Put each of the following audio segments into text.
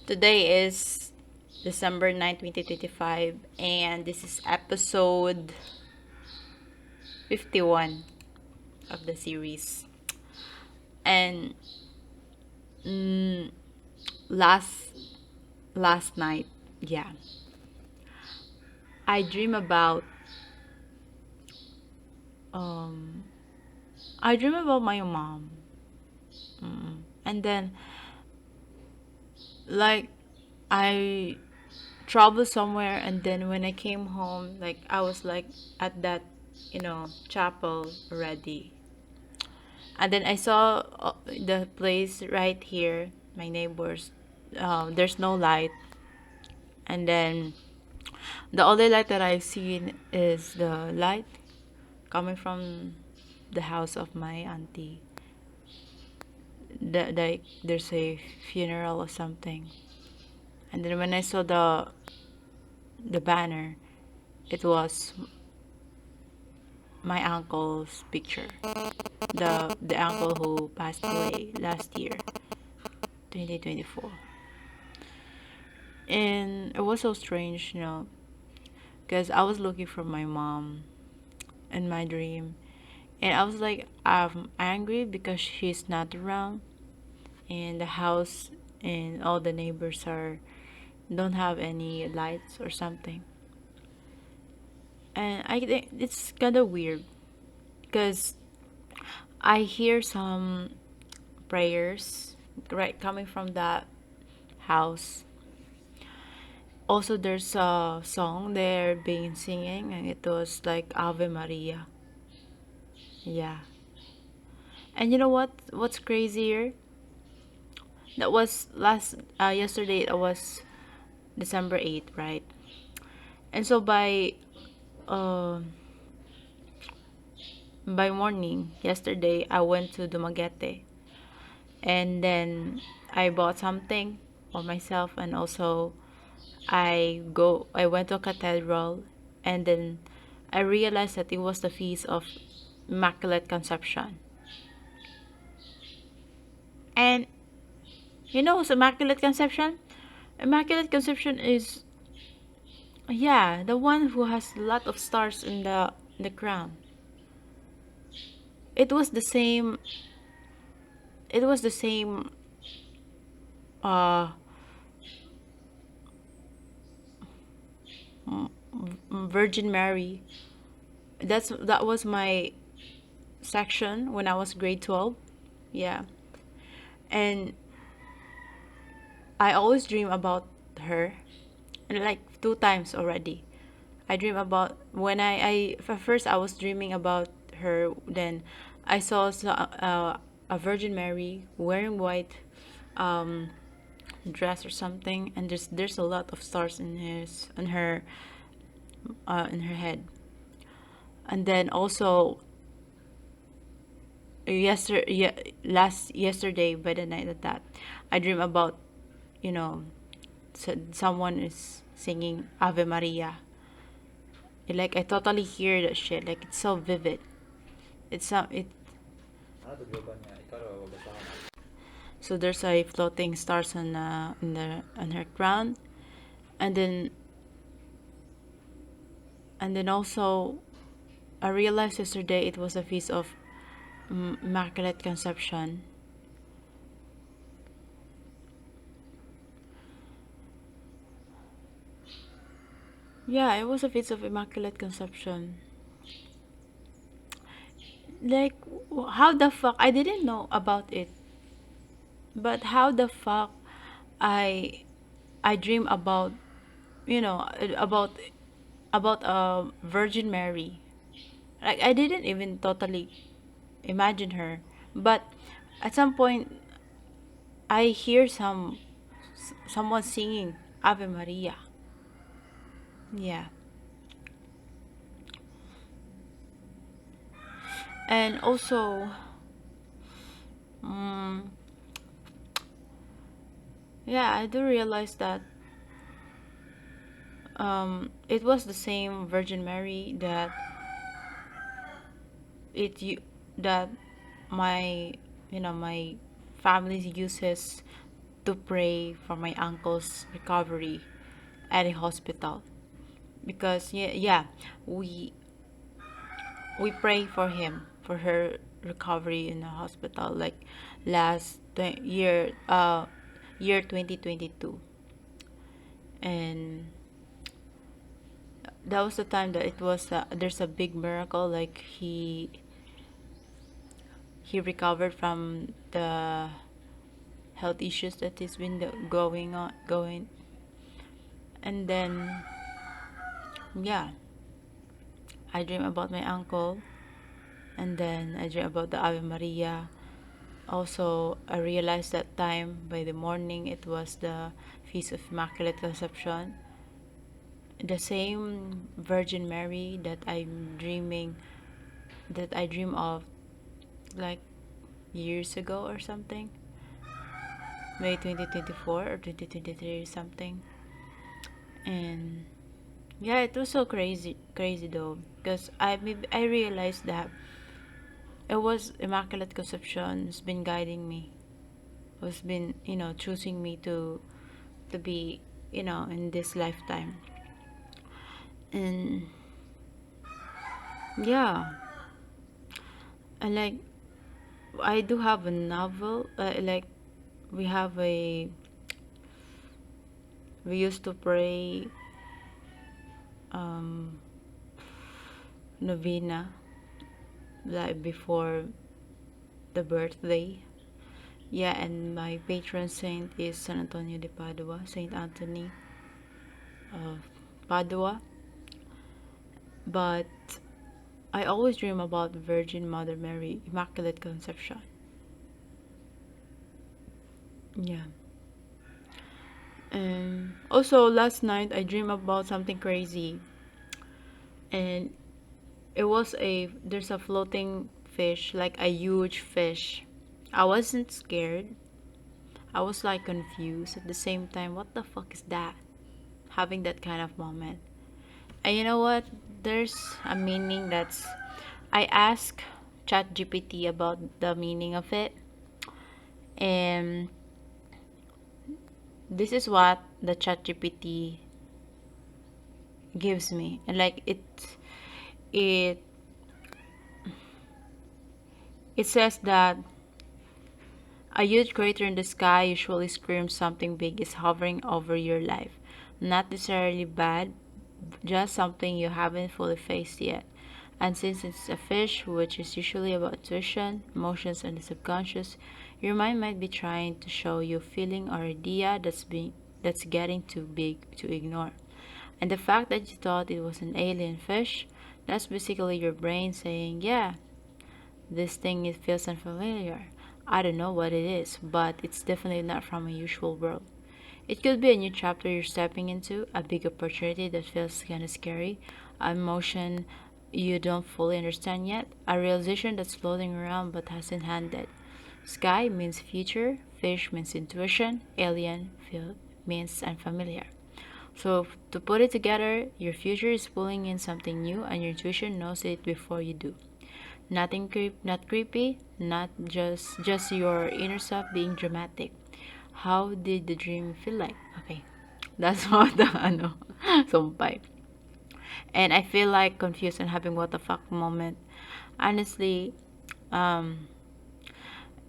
Today is December 9th, 2025, and this is episode 51 of the series. And mm, last last night, yeah, I dream about um I dream about my mom. And then like I traveled somewhere, and then when I came home, like I was like at that, chapel already. And then I saw the place right here, my neighbors. There's no light, and then the only light that I've seen is the light coming from the house of my auntie. Like there's a funeral or something, and then when I saw the banner, it was my uncle's picture. The uncle who passed away last year, 2024. And it was so strange, because I was looking for my mom in my dream, and I was like, I'm angry because she's not around, and the house and all the neighbors are don't have any lights or something. And I think it's kind of weird because I hear some prayers right coming from that house. Also, there's a song they're being singing, and it was like Ave Maria. Yeah. And you know what? What's crazier? That was yesterday. It was December 8th, right? And so uh by morning yesterday, I went to Dumaguete, and then I bought something for myself, and also I went to a cathedral, and then I realized that it was the feast of Immaculate Conception. And what's Immaculate Conception? Immaculate Conception is, yeah, the one who has a lot of stars in the crown. It was the same. It was the same. Uh, Virgin Mary. That was my section when I was grade 12. Yeah, and I always dream about her, and like two times already. I dream about when first I was dreaming about her. Then I saw a Virgin Mary wearing white um, dress or something, and there's a lot of stars in her head. And then also yesterday by the night of that, I dream about, you know someone is singing Ave Maria. Like I totally hear that shit. Like it's so vivid. It's so it. So there's a floating stars on her crown, and then also I realized yesterday it was a feast of Immaculate Conception. Yeah, it was a feast of Immaculate Conception. Like, how the fuck? I didn't know about it, but how the fuck I I dream about, you know about Virgin Mary. Like I didn't even totally imagine her, but at some point I hear someone singing Ave Maria. Yeah, and also, um, yeah, I do realize that it was the same Virgin Mary it you that my my family uses to pray for my uncle's recovery at a hospital, because yeah, we we pray for him for her recovery in the hospital, like last year 2022. And that was the time that it was there's a big miracle, like he recovered from the health issues that he's been going. And then yeah, I dream about my uncle, and then I dream about the Ave Maria. Also, I realized that time by the morning it was the Feast of Immaculate Conception, the same Virgin Mary that I dream of like years ago or something, May 2024 or 2023 or something. And yeah, it was so crazy though, because I realized that it was Immaculate Conception who's been guiding me, who's been, choosing me to be, in this lifetime. And yeah, and like I do have a novel, like we have a we used to pray um novena, like before the birthday. Yeah, and my patron saint is San Antonio de Padua, Saint Anthony of Padua. But I always dream about Virgin Mother Mary, Immaculate Conception. Yeah. And also last night I dreamed about something crazy, and it was a there's a floating fish, like a huge fish. I wasn't scared. I was like confused at the same time. What the fuck is that? Having that kind of moment. And you know what? There's a meaning that's I asked ChatGPT about the meaning of it, and this is what the ChatGPT gives me. And like it it says that a huge crater in the sky usually screams something big is hovering over your life. Not necessarily bad, just something you haven't fully faced yet. And since it's a fish, which is usually about intuition, emotions, and the subconscious, your mind might be trying to show you a feeling or idea that's getting too big to ignore. And the fact that you thought it was an alien fish, that's basically your brain saying, yeah, this thing it feels unfamiliar. I don't know what it is, but it's definitely not from a usual world. It could be a new chapter you're stepping into, a big opportunity that feels kind of scary, an emotion you don't fully understand yet, a realization that's floating around but hasn't handed. Sky means future, fish means intuition, alien feel means unfamiliar. So to put it together, your future is pulling in something new and your intuition knows it before you do. Not creepy, not just your inner self being dramatic. How did the dream feel like? Okay. That's what the sumpay. And I feel like confused and having what the fuck moment. Honestly, um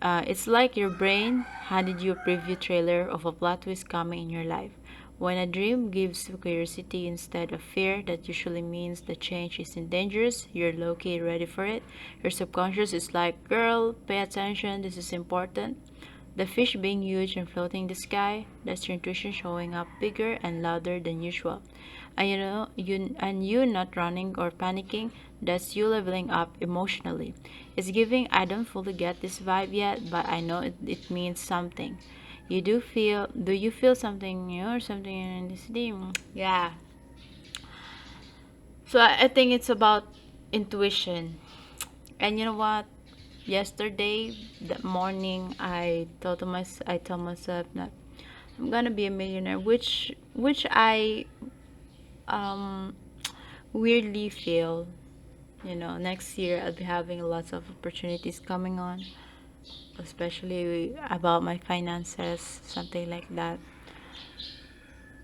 it's like your brain handed you a preview trailer of a plot twist coming in your life. When a dream gives you curiosity instead of fear, that usually means the change isn't dangerous. You're low key ready for it. Your subconscious is like, girl, pay attention, this is important. The fish being huge and floating in the sky, that's your intuition showing up bigger and louder than usual. And you not running or panicking, that's you leveling up emotionally. It's giving I don't fully get this vibe yet, but I know it means something. Do you feel something new or something in this dream? Yeah. So I think it's about intuition. And you know what? Yesterday, that morning, I tell myself that I'm gonna be a millionaire, which I um weirdly feel. Next year I'll be having lots of opportunities coming on. especially about my finances, something like that.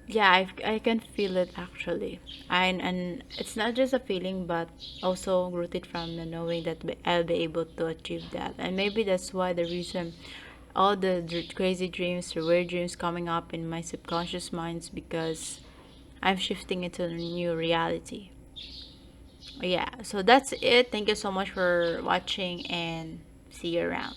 Yeah, I can feel it actually. And it's not just a feeling, but also rooted from the knowing that I'll be able to achieve that. And maybe that's why the reason all the crazy dreams or weird dreams coming up in my subconscious minds, because I'm shifting into a new reality. Yeah, so that's it. Thank you so much for watching and see you around.